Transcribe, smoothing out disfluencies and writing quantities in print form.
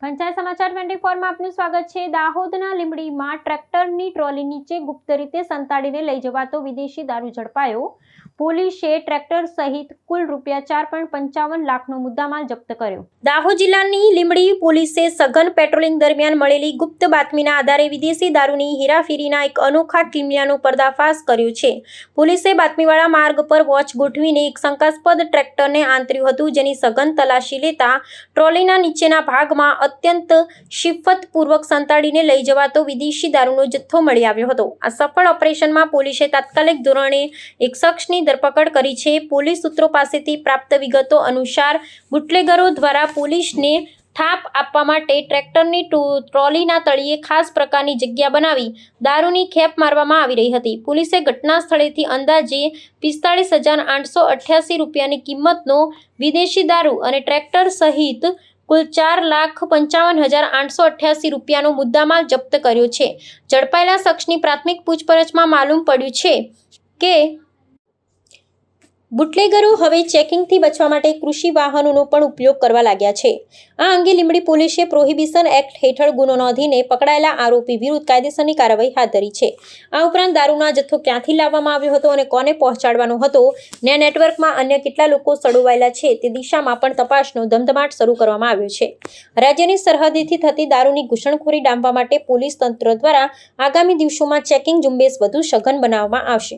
પંચાયત સમાચાર 24 માં આપનું સ્વાગત છે। દાહોદના લીંબડીમાં ટ્રેક્ટરની ટ્રોલી નીચે ગુપ્ત રીતે સંતાડીને લઈ જવાતો વિદેશી દારૂ ઝડપાયો। પોલીસે ટ્રેક્ટર સહિત કુલ ₹4.55 લાખનો મુદ્દામાલ જપ્ત કર્યો। દાહોદ જિલ્લાની લીંબડી પોલીસે સઘન પેટ્રોલિંગ દરમિયાન મળેલી ગુપ્ત બાતમીના આધારે વિદેશી દારૂની હેરાફેરીના એક અનોખા કિમિયાનો પર્દાફાશ કર્યો છે। પોલીસે બાતમીવાળા માર્ગ પર વોચ ગોઠવીને એક શંકાસ્પદ ટ્રેક્ટરને આંતર્યું હતું, જેની સઘન તલાશી લેતા ટ્રોલીના નીચેના ભાગમાં અત્યંત શિફ્તપૂર્વક સંતાડીને લઈ જવાતો વિદેશી દારૂનો જથ્થો મળી આવ્યો હતો। આ સફળ ઓપરેશનમાં પોલીસે તાત્કાલિક ધોરણે એક શખ્સની ધરપકડ કરી છે। પોલીસ સૂત્રો પાસેથી પ્રાપ્ત વિગતો અનુસાર બુટલેગરો દ્વારા પોલીસને થાપ આપવા માટે ટ્રેક્ટરની ટ્રોલીના તળિયે ખાસ પ્રકારની જગ્યા બનાવી દારૂની ખેપ મારવામાં આવી રહી હતી। પોલીસે ઘટના સ્થળેથી અંદાજે ₹45,888ની કિંમતનો વિદેશી દારૂ અને ટ્રેક્ટર સહિત કુલ ₹4,55,888નો મુદ્દામાલ જપ્ત કર્યો છે। ઝડપાયેલા શખ્સની પ્રાથમિક પૂછપરછમાં માલુમ પડ્યું છે કે બુટલેગરો હવે ચેકિંગથી બચવા માટે કૃષિ વાહનોનો પણ ઉપયોગ કરવા લાગ્યા છે। આ અંગે લીંબડી પોલીસે પ્રોહિબિશન એક્ટ હેઠળ ગુનો નોંધીને પકડાયેલા આરોપી વિરુદ્ધ કાયદેસરની કાર્યવાહી હાથ ધરી છે। આ ઉપરાંત દારૂનો જથ્થો ક્યાંથી લાવવામાં આવ્યો હતો અને કોને પહોંચાડવાનો હતો ને નેટવર્કમાં અન્ય કેટલા લોકો સંડોવાયેલા છે તે દિશામાં પણ તપાસનો ધમધમાટ શરૂ કરવામાં આવ્યો છે। રાજ્યની સરહદેથી થતી દારૂની ઘૂસણખોરી ડામવા માટે પોલીસ તંત્ર દ્વારા આગામી દિવસોમાં ચેકિંગ ઝુંબેશ વધુ સઘન બનાવવામાં આવશે।